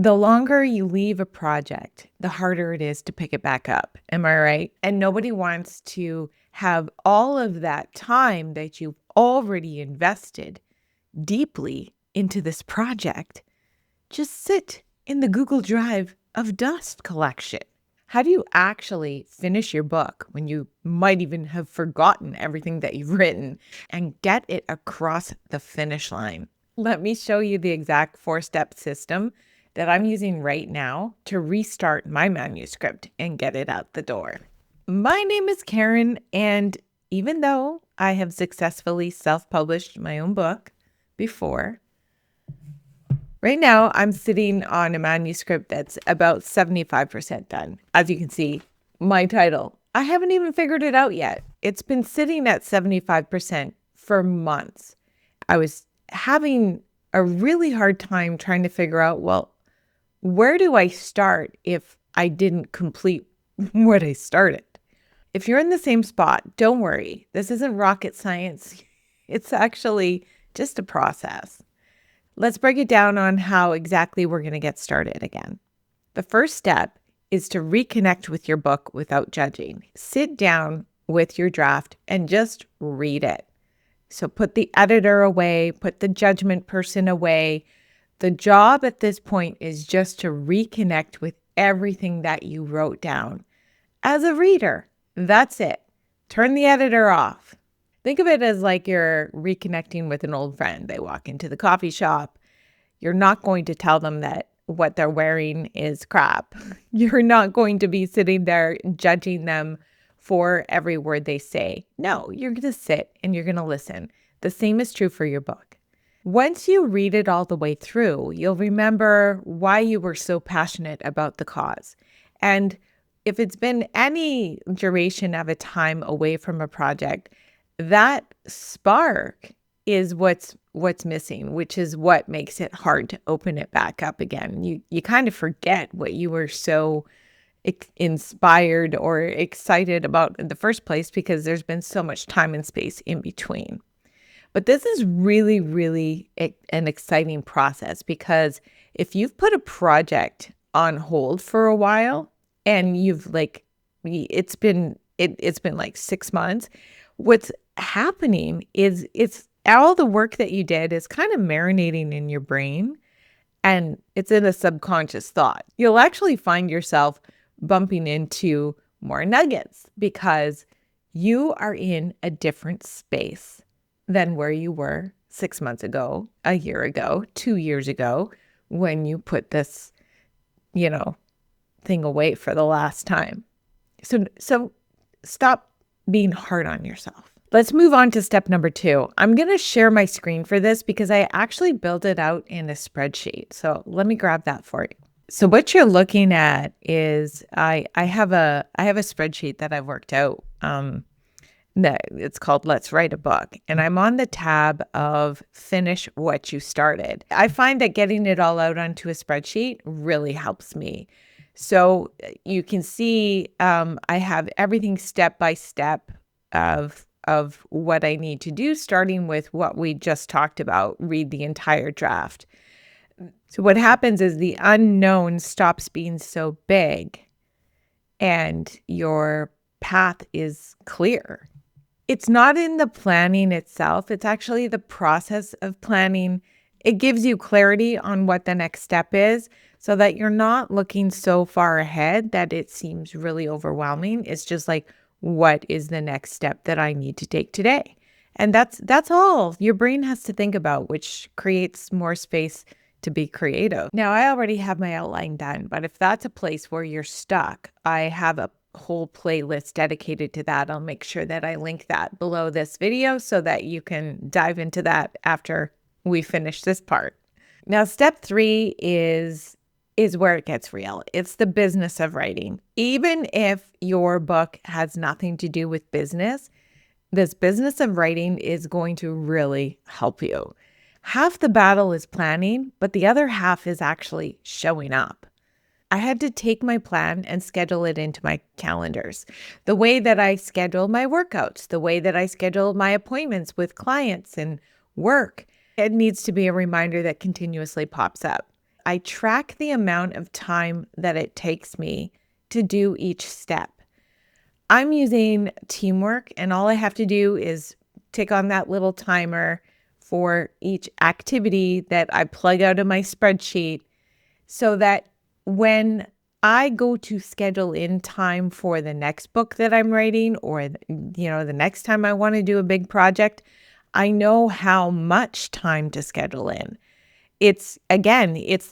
The longer you leave a project, the harder it is to pick it back up. Am I right? And nobody wants to have all of that time that you've already invested deeply into this project just sit in the Google Drive of dust collection. How do you actually finish your book when you might even have forgotten everything that you've written and get it across the finish line? Let me show you the exact 4-step system that I'm using right now to restart my manuscript and get it out the door. My name is Karen, and even though I have successfully self-published my own book before, right now I'm sitting on a manuscript that's about 75% done. As you can see, my title, I haven't even figured it out yet. It's been sitting at 75% for months. I was having a really hard time trying to figure out, well, where do I start if I didn't complete what I started? If you're in the same spot, don't worry. This isn't rocket science. It's actually just a process. Let's break it down on how exactly we're going to get started again. The first step is to reconnect with your book without judging. Sit down with your draft and just read it. So put the editor away, put the judgment person away. The job at this point is just to reconnect with everything that you wrote down. As a reader, that's it. Turn the editor off. Think of it as like you're reconnecting with an old friend. They walk into the coffee shop. You're not going to tell them that what they're wearing is crap. You're not going to be sitting there judging them for every word they say. No, you're going to sit and you're going to listen. The same is true for your book. Once you read it all the way through, you'll remember why you were so passionate about the cause. And if it's been any duration of a time away from a project, that spark is what's missing, which is what makes it hard to open it back up again. You kind of forget what you were so inspired or excited about in the first place because there's been so much time and space in between. But this is really, really an exciting process because if you've put a project on hold for a while and you've it's been like 6 months, what's happening is it's all the work that you did is kind of marinating in your brain and it's in a subconscious thought. You'll actually find yourself bumping into more nuggets because you are in a different space than where you were 6 months ago, a year ago, 2 years ago, when you put this, thing away for the last time. So stop being hard on yourself. Let's move on to step number 2. I'm going to share my screen for this because I actually built it out in a spreadsheet. So let me grab that for you. So what you're looking at is I have a spreadsheet that I've worked out. It's called Let's Write a Book. And I'm on the tab of finish what you started. I find that getting it all out onto a spreadsheet really helps me. So you can see I have everything step by step of what I need to do, starting with what we just talked about, read the entire draft. So what happens is the unknown stops being so big and your path is clear. It's not in the planning itself. It's actually the process of planning. It gives you clarity on what the next step is so that you're not looking so far ahead that it seems really overwhelming. It's just like, what is the next step that I need to take today? And that's all your brain has to think about, which creates more space to be creative. Now, I already have my outline done, but if that's a place where you're stuck, I have a whole playlist dedicated to that. I'll make sure that I link that below this video so that you can dive into that after we finish this part. Now, step 3 is where it gets real. It's the business of writing. Even if your book has nothing to do with business, this business of writing is going to really help you. Half the battle is planning, but the other half is actually showing up. I had to take my plan and schedule it into my calendars. The way that I schedule my workouts, the way that I schedule my appointments with clients and work, it needs to be a reminder that continuously pops up. I track the amount of time that it takes me to do each step. I'm using Teamwork, and all I have to do is tick on that little timer for each activity that I plug out of my spreadsheet, so that when I go to schedule in time for the next book that I'm writing, or the next time I want to do a big project, I know how much time to schedule in. It's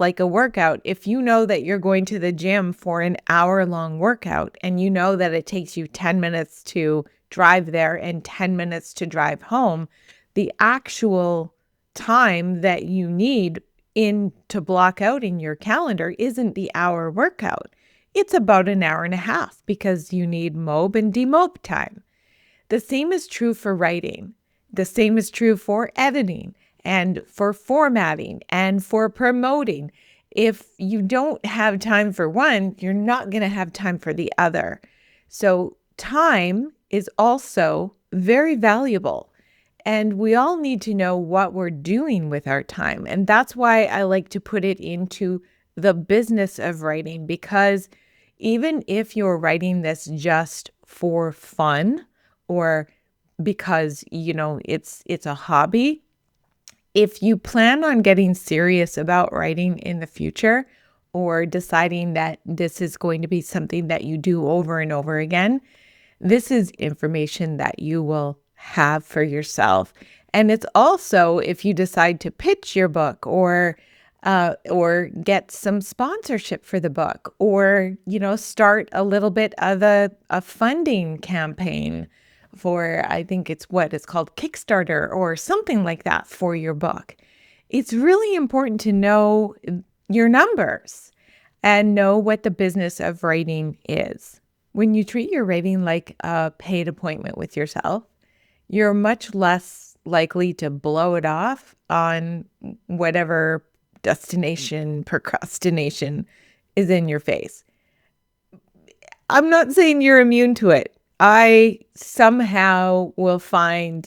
like a workout. If you know that you're going to the gym for an hour-long workout and you know that it takes you 10 minutes to drive there and 10 minutes to drive home, the actual time that you need to block out in your calendar isn't the hour workout. It's about an hour and a half, because you need mob and demob time. The same is true for writing. The same is true for editing and for formatting and for promoting. If you don't have time for one, you're not going to have time for the other. So time is also very valuable. And we all need to know what we're doing with our time. And that's why I like to put it into the business of writing, because even if you're writing this just for fun, or because, it's a hobby, if you plan on getting serious about writing in the future, or deciding that this is going to be something that you do over and over again, this is information that you will have for yourself. And it's also, if you decide to pitch your book, or get some sponsorship for the book, or, start a little bit of a funding campaign for, I think it's called Kickstarter or something like that for your book. It's really important to know your numbers and know what the business of writing is. When you treat your writing like a paid appointment with yourself, you're much less likely to blow it off on whatever destination procrastination is in your face. I'm not saying you're immune to it. I somehow will find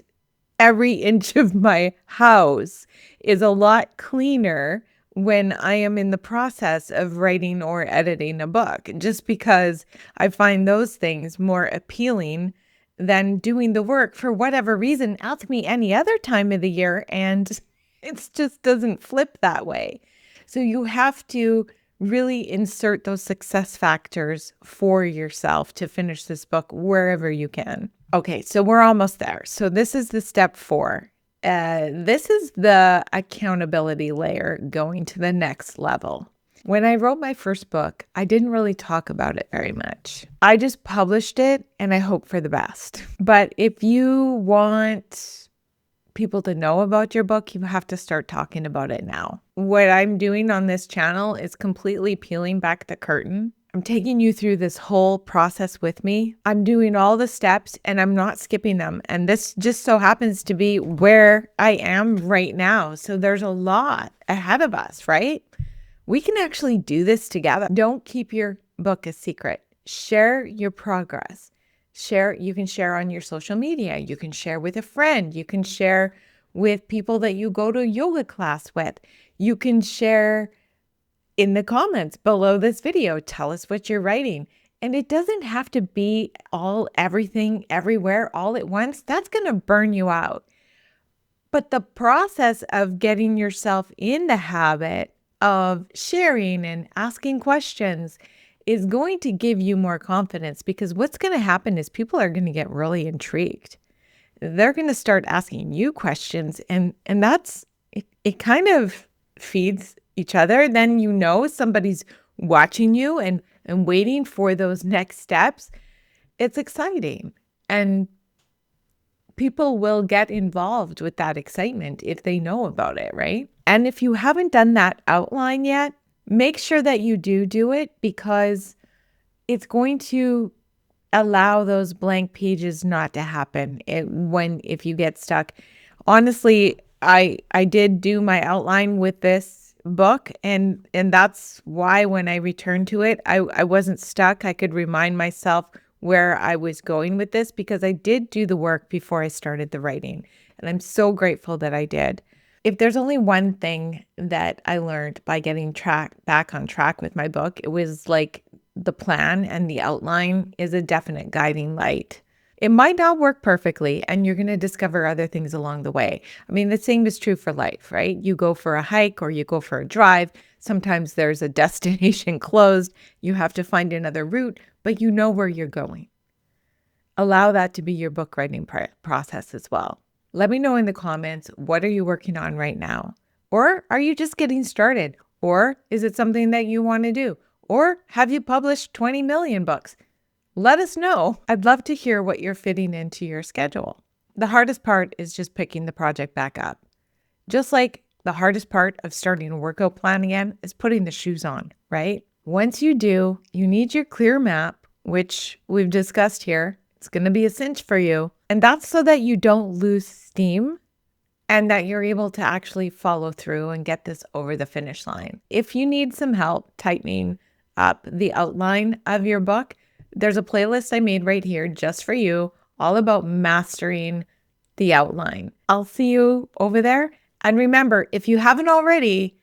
every inch of my house is a lot cleaner when I am in the process of writing or editing a book, just because I find those things more appealing than doing the work for whatever reason. Ask me any other time of the year, and it just doesn't flip that way. So you have to really insert those success factors for yourself to finish this book wherever you can. Okay, so we're almost there. So this is the step 4. This is the accountability layer going to the next level. When I wrote my first book, I didn't really talk about it very much. I just published it and I hope for the best. But if you want people to know about your book, you have to start talking about it now. What I'm doing on this channel is completely peeling back the curtain. I'm taking you through this whole process with me. I'm doing all the steps and I'm not skipping them. And this just so happens to be where I am right now. So there's a lot ahead of us, right? We can actually do this together. Don't keep your book a secret. Share your progress. You can share on your social media. You can share with a friend. You can share with people that you go to yoga class with. You can share in the comments below this video. Tell us what you're writing. And it doesn't have to be everything, everywhere, all at once. That's going to burn you out. But the process of getting yourself in the habit of sharing and asking questions is going to give you more confidence, because what's going to happen is people are going to get really intrigued. They're going to start asking you questions, and that's it kind of feeds each other. Then somebody's watching you and waiting for those next steps. It's exciting, and people will get involved with that excitement if they know about it, right? And if you haven't done that outline yet, make sure that you do it, because it's going to allow those blank pages not to happen if you get stuck. Honestly, I did do my outline with this book, and that's why when I returned to it, I wasn't stuck. I could remind myself where I was going with this, because I did do the work before I started the writing, and I'm so grateful that I did. If there's only one thing that I learned by getting back on track with my book, it was like the plan and the outline is a definite guiding light. It might not work perfectly, and you're going to discover other things along the way. I mean, the same is true for life, right? You go for a hike or you go for a drive. Sometimes there's a destination closed. You have to find another route, but you know where you're going. Allow that to be your book writing process as well. Let me know in the comments, what are you working on right now? Or are you just getting started? Or is it something that you want to do? Or have you published 20 million books? Let us know. I'd love to hear what you're fitting into your schedule. The hardest part is just picking the project back up. Just like the hardest part of starting a workout plan again is putting the shoes on, right? Once you do, you need your clear map, which we've discussed here. It's going to be a cinch for you. And that's so that you don't lose steam and that you're able to actually follow through and get this over the finish line. If you need some help tightening up the outline of your book, there's a playlist I made right here just for you, all about mastering the outline. I'll see you over there. And remember, if you haven't already,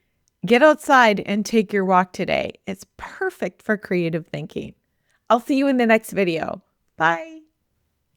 get outside and take your walk today. It's perfect for creative thinking. I'll see you in the next video. Bye.